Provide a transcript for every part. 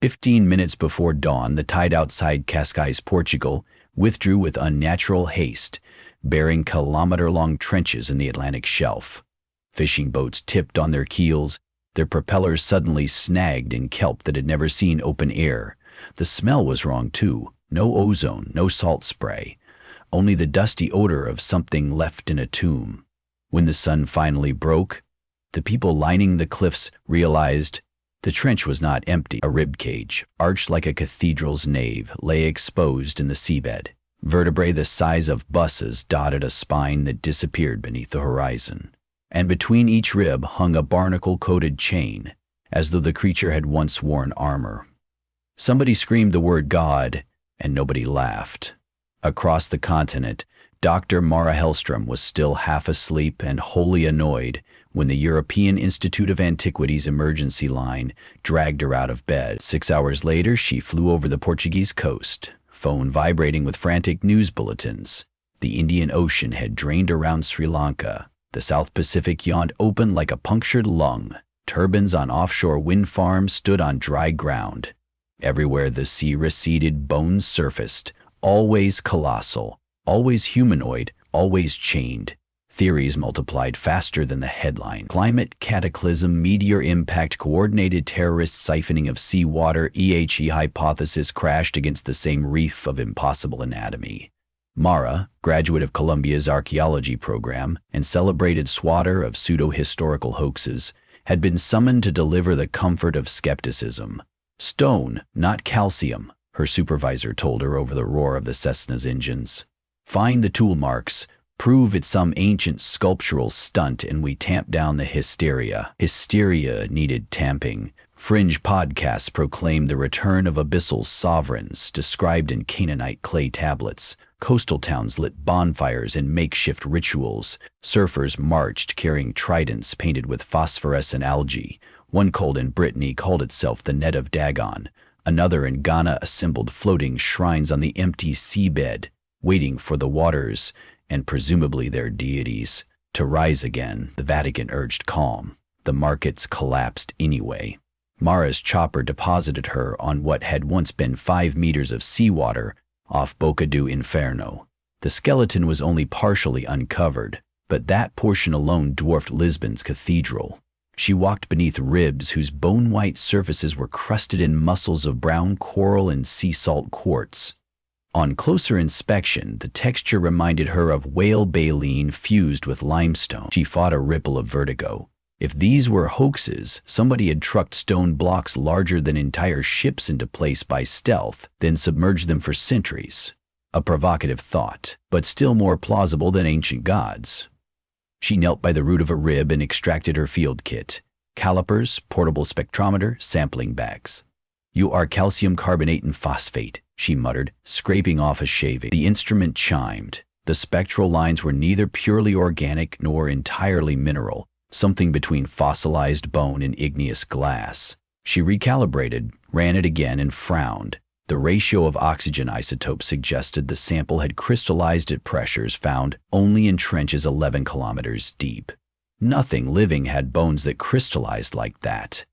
15 minutes before dawn, the tide outside Cascais, Portugal, withdrew with unnatural haste, bearing kilometer-long trenches in the Atlantic shelf. Fishing boats tipped on their keels, their propellers suddenly snagged in kelp that had never seen open air. The smell was wrong too. No ozone, no salt spray. Only the dusty odor of something left in a tomb. When the sun finally broke, the people lining the cliffs realized the trench was not empty. A ribcage, arched like a cathedral's nave, lay exposed in the seabed. Vertebrae the size of buses dotted a spine that disappeared beneath the horizon. And between each rib hung a barnacle-coated chain, as though the creature had once worn armor. Somebody screamed the word God, and nobody laughed. Across the continent, Dr. Mara Hellstrom was still half asleep and wholly annoyed when the European Institute of Antiquities emergency line dragged her out of bed. 6 hours later, she flew over the Portuguese coast, phone vibrating with frantic news bulletins. The Indian Ocean had drained around Sri Lanka. The South Pacific yawned open like a punctured lung. Turbines on offshore wind farms stood on dry ground. Everywhere the sea receded, bones surfaced, always colossal, always humanoid, always chained. Theories multiplied faster than the headline. Climate cataclysm, meteor impact, coordinated terrorist siphoning of seawater, EHE hypothesis crashed against the same reef of impossible anatomy. Mara, graduate of Columbia's archaeology program and celebrated swatter of pseudo-historical hoaxes, had been summoned to deliver the comfort of skepticism. Stone, not calcium, her supervisor told her over the roar of the Cessna's engines. Find the tool marks, prove it's some ancient sculptural stunt, and we tamp down the hysteria. Hysteria needed tamping. Fringe podcasts proclaimed the return of abyssal sovereigns described in Canaanite clay tablets. Coastal towns lit bonfires and makeshift rituals. Surfers marched carrying tridents painted with phosphorescent algae. One cult in Brittany called itself the Net of Dagon. Another in Ghana assembled floating shrines on the empty seabed, waiting for the waters, and presumably their deities, to rise again. The Vatican urged calm. The markets collapsed anyway. Mara's chopper deposited her on what had once been 5 meters of seawater off Boca do Inferno. The skeleton was only partially uncovered, but that portion alone dwarfed Lisbon's cathedral. She walked beneath ribs whose bone-white surfaces were crusted in muscles of brown coral and sea salt quartz. On closer inspection, the texture reminded her of whale baleen fused with limestone. She fought a ripple of vertigo. If these were hoaxes, somebody had trucked stone blocks larger than entire ships into place by stealth, then submerged them for centuries. A provocative thought, but still more plausible than ancient gods. She knelt by the root of a rib and extracted her field kit. Calipers, portable spectrometer, sampling bags. "You are calcium carbonate and phosphate," she muttered, scraping off a shaving. The instrument chimed. The spectral lines were neither purely organic nor entirely mineral, something between fossilized bone and igneous glass. She recalibrated, ran it again, and frowned. The ratio of oxygen isotopes suggested the sample had crystallized at pressures found only in trenches 11 kilometers deep. Nothing living had bones that crystallized like that.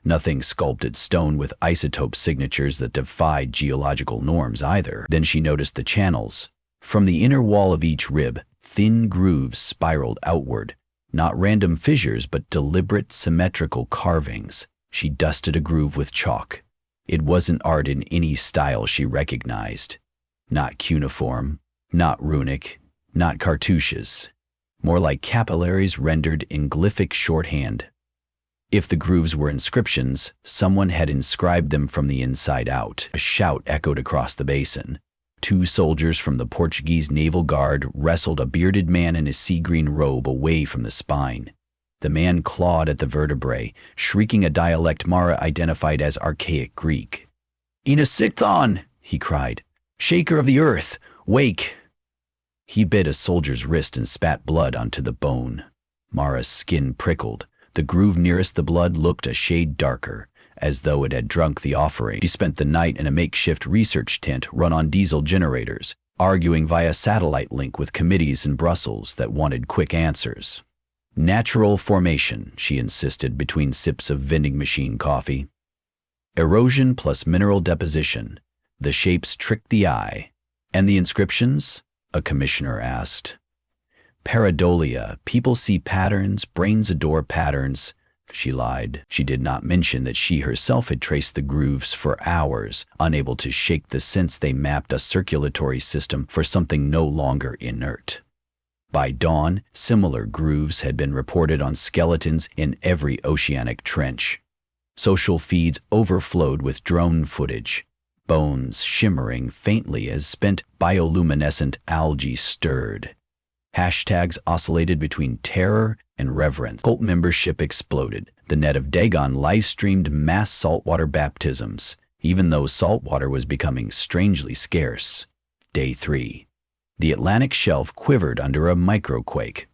Nothing sculpted stone with isotope signatures that defied geological norms either. Then she noticed the channels. From the inner wall of each rib, thin grooves spiraled outward. Not random fissures, but deliberate, symmetrical carvings. She dusted a groove with chalk. It wasn't art in any style she recognized. Not cuneiform, not runic, not cartouches. More like capillaries rendered in glyphic shorthand. If the grooves were inscriptions, someone had inscribed them from the inside out. A shout echoed across the basin. 2 soldiers from the Portuguese Naval Guard wrestled a bearded man in a sea-green robe away from the spine. The man clawed at the vertebrae, shrieking a dialect Mara identified as archaic Greek. "Ina Sikthon!" he cried. "Shaker of the earth! Wake!" He bit a soldier's wrist and spat blood onto the bone. Mara's skin prickled. The groove nearest the blood looked a shade darker, as though it had drunk the offering. She spent the night in a makeshift research tent run on diesel generators, arguing via satellite link with committees in Brussels that wanted quick answers. "Natural formation," she insisted between sips of vending machine coffee. Erosion plus mineral deposition. The shapes tricked the eye. And the inscriptions? A commissioner asked. Pareidolia. People see patterns, brains adore patterns. She lied. She did not mention that she herself had traced the grooves for hours, unable to shake the sense they mapped a circulatory system for something no longer inert. By dawn, similar grooves had been reported on skeletons in every oceanic trench. Social feeds overflowed with drone footage, bones shimmering faintly as spent bioluminescent algae stirred. Hashtags oscillated between terror and reverence. Cult membership exploded. The net of Dagon live-streamed mass saltwater baptisms, even though saltwater was becoming strangely scarce. Day 3. The Atlantic shelf quivered under a microquake.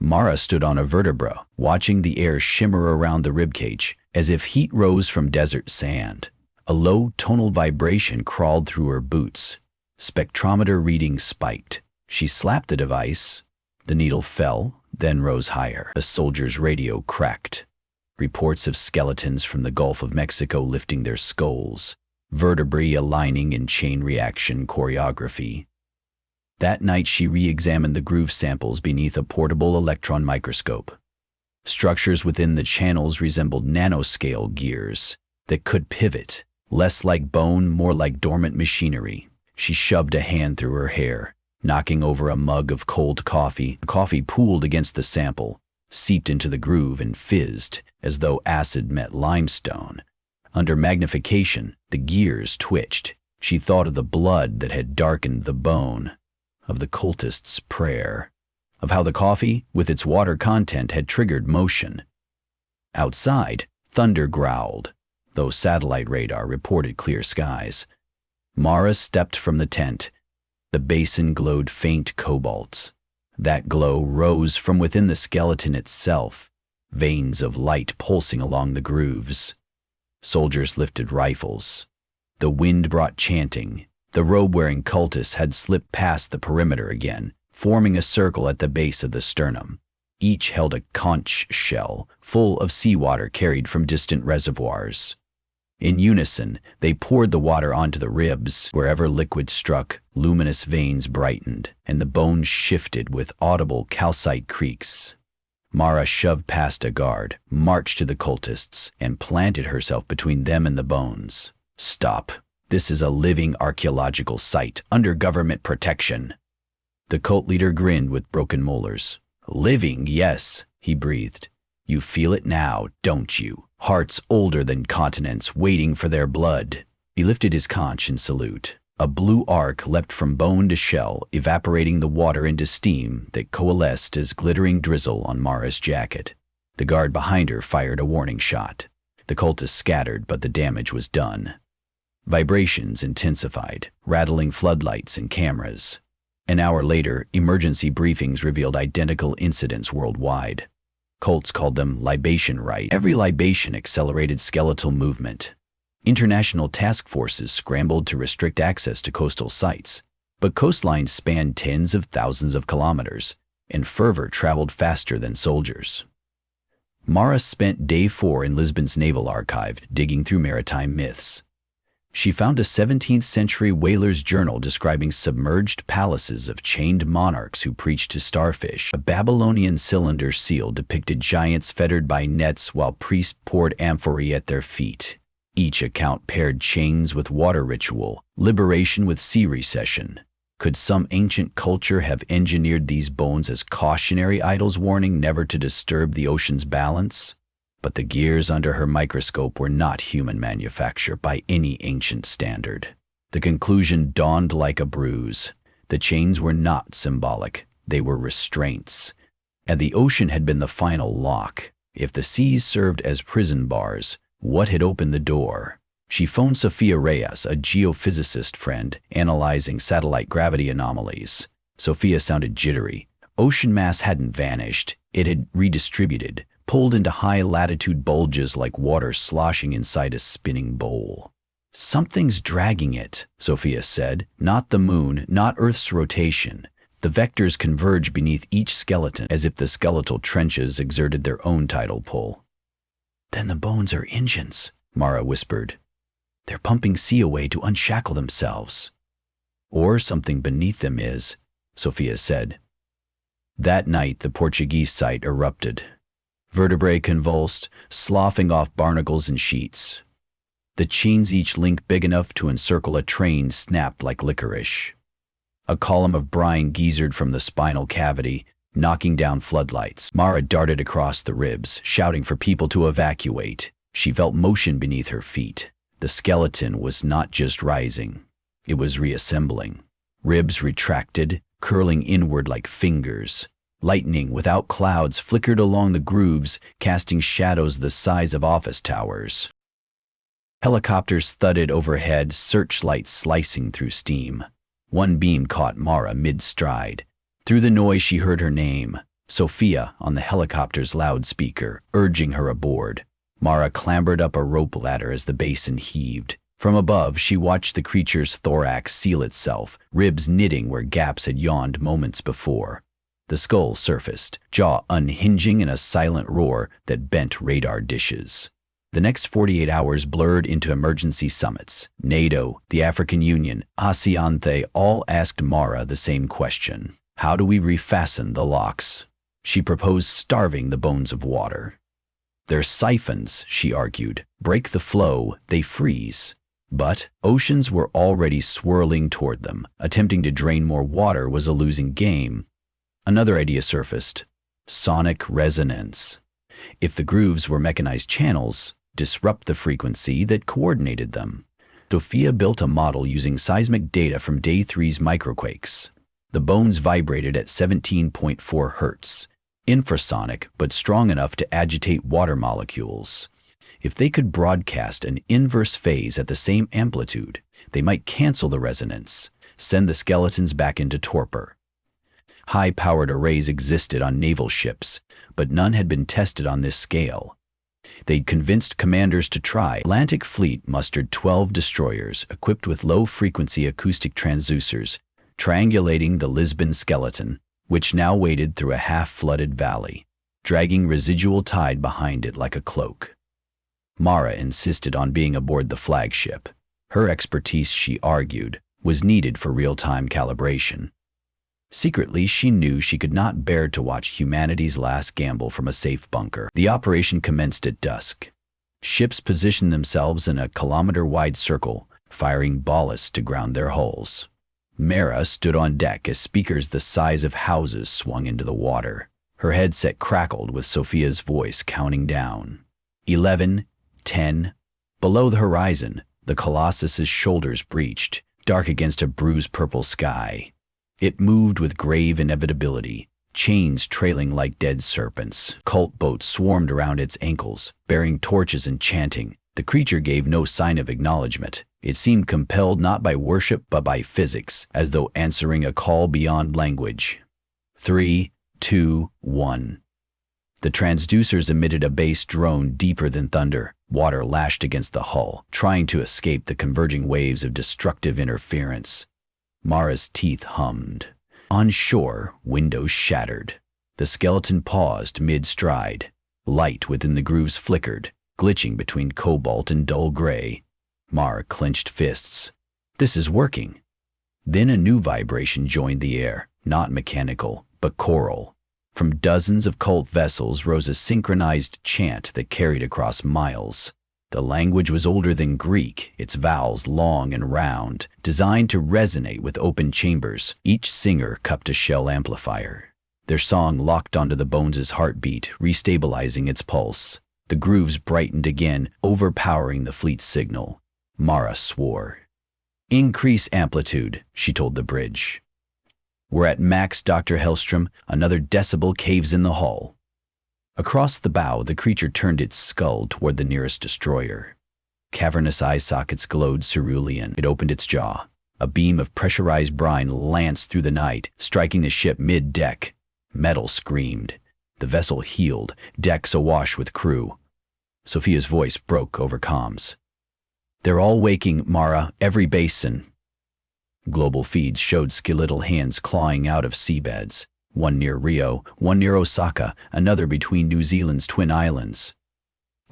Mara stood on a vertebra, watching the air shimmer around the ribcage, as if heat rose from desert sand. A low tonal vibration crawled through her boots. Spectrometer readings spiked. She slapped the device. The needle fell, then rose higher. A soldier's radio cracked. Reports of skeletons from the Gulf of Mexico lifting their skulls, vertebrae aligning in chain reaction choreography. That night she re-examined the groove samples beneath a portable electron microscope. Structures within the channels resembled nanoscale gears that could pivot, less like bone, more like dormant machinery. She shoved a hand through her hair, knocking over a mug of cold coffee. Coffee pooled against the sample, seeped into the groove and fizzed, as though acid met limestone. Under magnification, the gears twitched. She thought of the blood that had darkened the bone, of the cultist's prayer, of how the coffee, with its water content, had triggered motion. Outside, thunder growled, though satellite radar reported clear skies. Mara stepped from the tent. The basin glowed faint cobalts. That glow rose from within the skeleton itself, veins of light pulsing along the grooves. Soldiers lifted rifles. The wind brought chanting. The robe-wearing cultists had slipped past the perimeter again, forming a circle at the base of the sternum. Each held a conch shell, full of seawater carried from distant reservoirs. In unison, they poured the water onto the ribs. Wherever liquid struck, luminous veins brightened, and the bones shifted with audible calcite creaks. Mara shoved past a guard, marched to the cultists, and planted herself between them and the bones. Stop. This is a living archaeological site, under government protection. The cult leader grinned with broken molars. Living, yes, he breathed. You feel it now, don't you? Hearts older than continents waiting for their blood. He lifted his conch in salute. A blue arc leapt from bone to shell, evaporating the water into steam that coalesced as glittering drizzle on Mara's jacket. The guard behind her fired a warning shot. The cultists scattered, but the damage was done. Vibrations intensified, rattling floodlights and cameras. An hour later, emergency briefings revealed identical incidents worldwide. Cults called them libation rite. Every libation accelerated skeletal movement. International task forces scrambled to restrict access to coastal sites, but coastlines spanned tens of thousands of kilometers, and fervor traveled faster than soldiers. Mara spent day 4 in Lisbon's Naval Archive digging through maritime myths. She found a 17th-century whaler's journal describing submerged palaces of chained monarchs who preached to starfish. A Babylonian cylinder seal depicted giants fettered by nets while priests poured amphorae at their feet. Each account paired chains with water ritual, liberation with sea recession. Could some ancient culture have engineered these bones as cautionary idols warning never to disturb the ocean's balance? But the gears under her microscope were not human manufacture by any ancient standard. The conclusion dawned like a bruise. The chains were not symbolic, they were restraints. And the ocean had been the final lock. If the seas served as prison bars, what had opened the door? She phoned Sophia Reyes, a geophysicist friend, analyzing satellite gravity anomalies. Sophia sounded jittery. Ocean mass hadn't vanished, it had redistributed, pulled into high-latitude bulges like water sloshing inside a spinning bowl. Something's dragging it, Sophia said. Not the moon, not Earth's rotation. The vectors converge beneath each skeleton as if the skeletal trenches exerted their own tidal pull. Then the bones are engines, Mara whispered. They're pumping sea away to unshackle themselves. Or something beneath them is, Sophia said. That night the Portuguese site erupted. Vertebrae convulsed, sloughing off barnacles and sheets. The chains, each link big enough to encircle a train, snapped like licorice. A column of brine geysered from the spinal cavity, knocking down floodlights. Mara darted across the ribs, shouting for people to evacuate. She felt motion beneath her feet. The skeleton was not just rising, it was reassembling. Ribs retracted, curling inward like fingers. Lightning without clouds flickered along the grooves, casting shadows the size of office towers. Helicopters thudded overhead, searchlights slicing through steam. One beam caught Mara mid-stride. Through the noise she heard her name, Sophia, on the helicopter's loudspeaker, urging her aboard. Mara clambered up a rope ladder as the basin heaved. From above, she watched the creature's thorax seal itself, ribs knitting where gaps had yawned moments before. The skull surfaced, jaw unhinging in a silent roar that bent radar dishes. The next 48 hours blurred into emergency summits. NATO, the African Union, ASEAN, they all asked Mara the same question. How do we refasten the locks? She proposed starving the bones of water. They're siphons, she argued. Break the flow, they freeze. But oceans were already swirling toward them. Attempting to drain more water was a losing game. Another idea surfaced. Sonic resonance. If the grooves were mechanized channels, disrupt the frequency that coordinated them. Sophia built a model using seismic data from Day 3's microquakes. The bones vibrated at 17.4 hertz, infrasonic but strong enough to agitate water molecules. If they could broadcast an inverse phase at the same amplitude, they might cancel the resonance, send the skeletons back into torpor. High-powered arrays existed on naval ships, but none had been tested on this scale. They'd convinced commanders to try. The Atlantic Fleet mustered 12 destroyers equipped with low-frequency acoustic transducers, triangulating the Lisbon skeleton, which now waded through a half-flooded valley, dragging residual tide behind it like a cloak. Mara insisted on being aboard the flagship. Her expertise, she argued, was needed for real-time calibration. Secretly, she knew she could not bear to watch humanity's last gamble from a safe bunker. The operation commenced at dusk. Ships positioned themselves in a kilometer-wide circle, firing ballast to ground their hulls. Mara stood on deck as speakers the size of houses swung into the water. Her headset crackled with Sophia's voice counting down. 11, 10. Below the horizon, the Colossus's shoulders breached, dark against a bruised purple sky. It moved with grave inevitability, chains trailing like dead serpents. Cult boats swarmed around its ankles, bearing torches and chanting. The creature gave no sign of acknowledgement. It seemed compelled not by worship but by physics, as though answering a call beyond language. 3, 2, 1. The transducers emitted a bass drone deeper than thunder. Water lashed against the hull, trying to escape the converging waves of destructive interference. Mara's teeth hummed. On shore, windows shattered. The skeleton paused mid-stride. Light within the grooves flickered, glitching between cobalt and dull gray. Mara clenched fists. This is working. Then a new vibration joined the air, not mechanical, but choral. From dozens of cult vessels rose a synchronized chant that carried across miles. The language was older than Greek, its vowels long and round, designed to resonate with open chambers. Each singer cupped a shell amplifier. Their song locked onto the bones' heartbeat, restabilizing its pulse. The grooves brightened again, overpowering the fleet's signal. Mara swore. Increase amplitude, she told the bridge. We're at max, Dr. Hellstrom. Another decibel caves in the hull. Across the bow, the creature turned its skull toward the nearest destroyer. Cavernous eye sockets glowed cerulean. It opened its jaw. A beam of pressurized brine lanced through the night, striking the ship mid-deck. Metal screamed. The vessel heeled, decks awash with crew. Sophia's voice broke over comms. They're all waking, Mara, every basin. Global feeds showed skeletal hands clawing out of seabeds. One near Rio, one near Osaka, another between New Zealand's Twin Islands.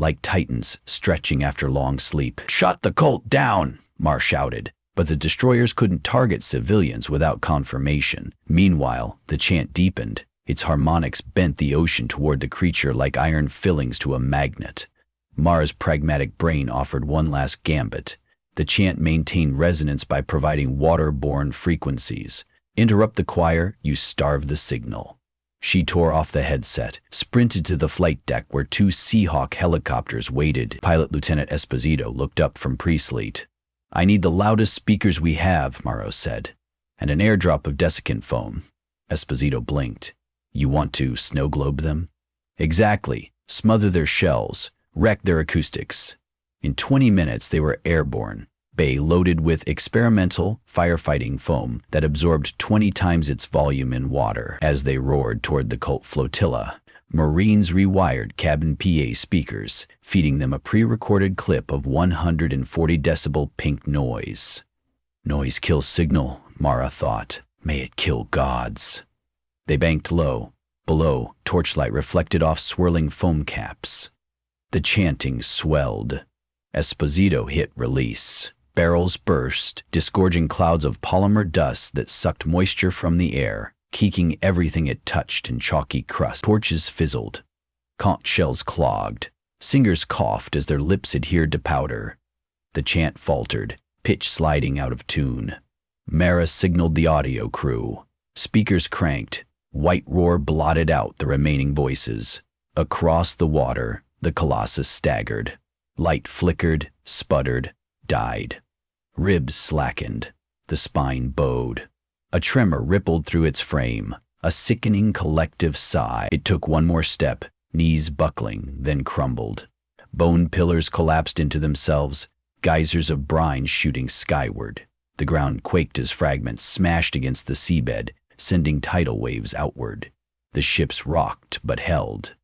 like titans stretching after long sleep. "Shut the cult down!" Mar shouted, but the destroyers couldn't target civilians without confirmation. Meanwhile, the chant deepened. Its harmonics bent the ocean toward the creature like iron fillings to a magnet. Mara's pragmatic brain offered one last gambit. The chant maintained resonance by providing water-borne frequencies. Interrupt the choir, you starve the signal. She tore off the headset, sprinted to the flight deck where two Seahawk helicopters waited. Pilot Lieutenant Esposito looked up from pre-sleep. "I need the loudest speakers we have," Morrow said, "and an airdrop of desiccant foam." Esposito blinked. "You want to snow globe them?" "Exactly. Smother their shells, wreck their acoustics." In 20 minutes they were airborne, bay loaded with experimental firefighting foam that absorbed 20 times its volume in water. As they roared toward the cult flotilla, Marines rewired cabin PA speakers, feeding them a pre-recorded clip of 140 decibel pink noise. Noise kills signal, Mara thought. May it kill gods. They banked low. Below, torchlight reflected off swirling foam caps. The chanting swelled. Esposito hit release. Barrels burst, disgorging clouds of polymer dust that sucked moisture from the air, keeking everything it touched in chalky crust. Torches fizzled. Conch shells clogged. Singers coughed as their lips adhered to powder. The chant faltered, pitch sliding out of tune. Mara signaled the audio crew. Speakers cranked. White roar blotted out the remaining voices. Across the water, the Colossus staggered. Light flickered, sputtered, died. Ribs slackened. The spine bowed. A tremor rippled through its frame, a sickening collective sigh. It took one more step, knees buckling, then crumbled. Bone pillars collapsed into themselves, geysers of brine shooting skyward. The ground quaked as fragments smashed against the seabed, sending tidal waves outward. The ships rocked but held.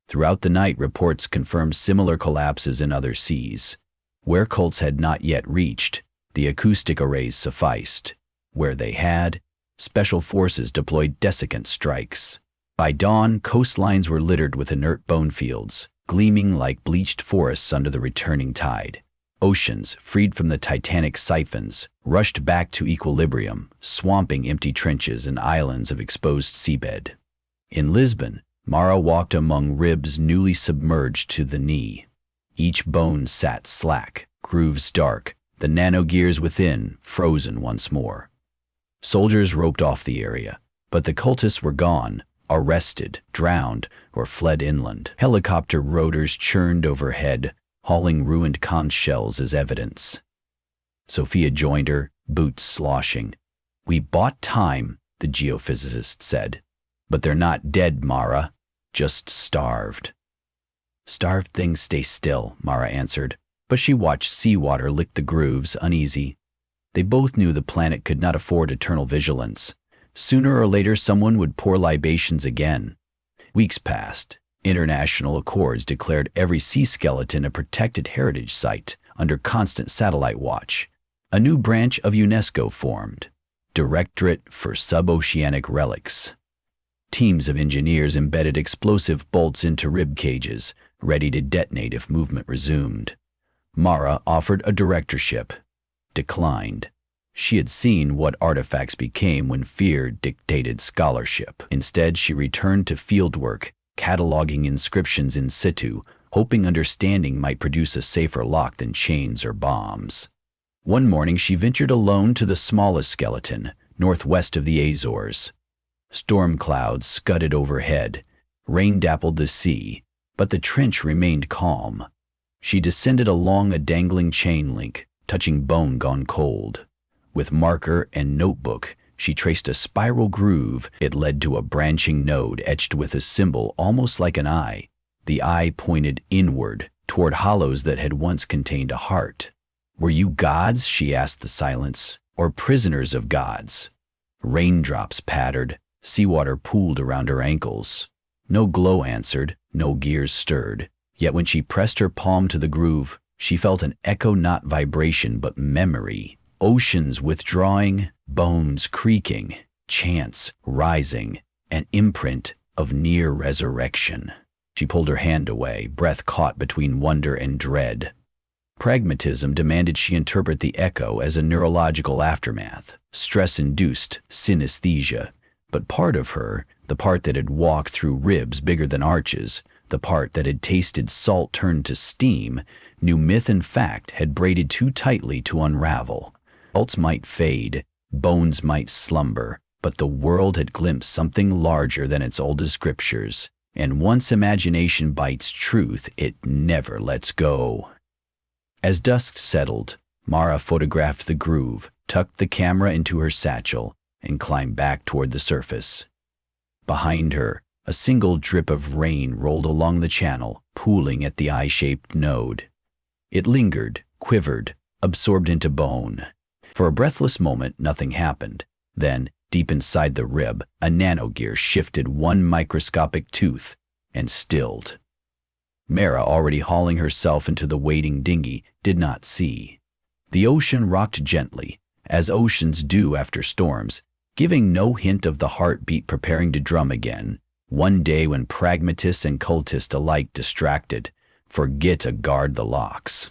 Throughout the night, reports confirmed similar collapses in other seas. Where cults had not yet reached, the acoustic arrays sufficed. Where they had, special forces deployed desiccant strikes. By dawn, coastlines were littered with inert bone fields, gleaming like bleached forests under the returning tide. Oceans, freed from the titanic siphons, rushed back to equilibrium, swamping empty trenches and islands of exposed seabed. In Lisbon, Mara walked among ribs newly submerged to the knee. Each bone sat slack, grooves dark, the nanogears within frozen once more. Soldiers roped off the area, but the cultists were gone, arrested, drowned, or fled inland. Helicopter rotors churned overhead, hauling ruined conch shells as evidence. Sophia joined her, boots sloshing. "We bought time," the geophysicist said. "But they're not dead, Mara. Just starved." "Starved things stay still," Mara answered, but she watched seawater lick the grooves, uneasy. They both knew the planet could not afford eternal vigilance. Sooner or later someone would pour libations again. Weeks passed. International accords declared every sea skeleton a protected heritage site under constant satellite watch. A new branch of UNESCO formed, Directorate for Suboceanic Relics. Teams of engineers embedded explosive bolts into rib cages, ready to detonate if movement resumed. Mara offered a directorship. Declined. She had seen what artifacts became when fear dictated scholarship. Instead, she returned to fieldwork, cataloging inscriptions in situ, hoping understanding might produce a safer lock than chains or bombs. One morning she ventured alone to the smallest skeleton, northwest of the Azores. Storm clouds scudded overhead. Rain dappled the sea, but the trench remained calm. She descended along a dangling chain link, touching bone gone cold. With marker and notebook, she traced a spiral groove. It led to a branching node etched with a symbol almost like an eye. The eye pointed inward, toward hollows that had once contained a heart. "Were you gods?" she asked the silence, "or prisoners of gods?" Raindrops pattered, seawater pooled around her ankles. No glow answered, no gears stirred. Yet when she pressed her palm to the groove, she felt an echo, not vibration, but memory. Oceans withdrawing, bones creaking, chants rising, an imprint of near resurrection. She pulled her hand away, breath caught between wonder and dread. Pragmatism demanded she interpret the echo as a neurological aftermath, stress-induced synesthesia. But part of her, the part that had walked through ribs bigger than arches, the part that had tasted salt turned to steam, knew myth and fact had braided too tightly to unravel. Salts might fade, bones might slumber, but the world had glimpsed something larger than its oldest scriptures, and once imagination bites truth, it never lets go. As dusk settled, Mara photographed the groove, tucked the camera into her satchel, and climbed back toward the surface. Behind her, a single drip of rain rolled along the channel, pooling at the eye-shaped node. It lingered, quivered, absorbed into bone. For a breathless moment, nothing happened. Then, deep inside the rib, a nanogear shifted one microscopic tooth and stilled. Mara, already hauling herself into the waiting dinghy, did not see. The ocean rocked gently, as oceans do after storms, giving no hint of the heartbeat preparing to drum again, one day when pragmatists and cultists alike distracted, forget to guard the locks.